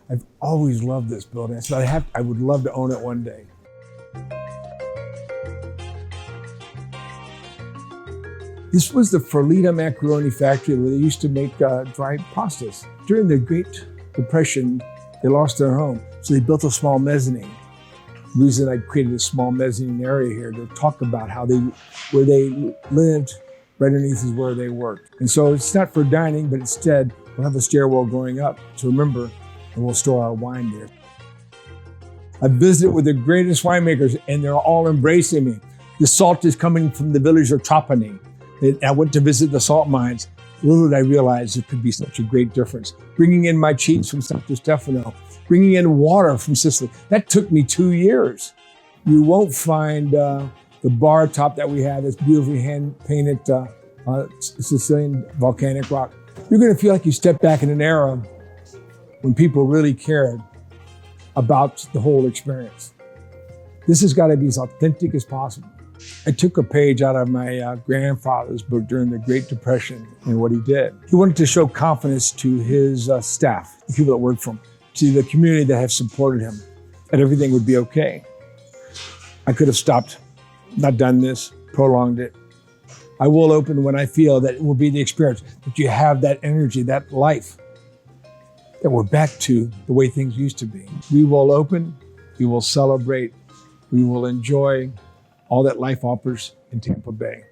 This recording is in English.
I've always loved this building. I said, I would love to own it one day. This was the Ferlita macaroni factory where they used to make dried pastas. During the Great Depression, they lost their home, so they built a small mezzanine. The reason I created a small mezzanine area here to talk about where they lived, right underneath is where they worked. And so it's not for dining, but instead we'll have a stairwell going up to remember, and we'll store our wine there. I visited with the greatest winemakers, and they're all embracing me. The salt is coming from the village of Trapani. I went to visit the salt mines. Little did I realize it could be such a great difference. Bringing in my cheese from Santo Stefano, bringing in water from Sicily. That took me 2 years. You won't find the bar top that we have, this beautifully hand-painted Sicilian volcanic rock. You're gonna feel like you step back in an era when people really cared about the whole experience. This has got to be as authentic as possible. I took a page out of my grandfather's book during the Great Depression and what he did. He wanted to show confidence to his staff, the people that worked for him, to the community that have supported him, that everything would be okay. I could have stopped, not done this, prolonged it. I will open when I feel that it will be the experience, that you have that energy, that life, that we're back to the way things used to be. We will open, we will celebrate, we will enjoy all that life offers in Tampa Bay.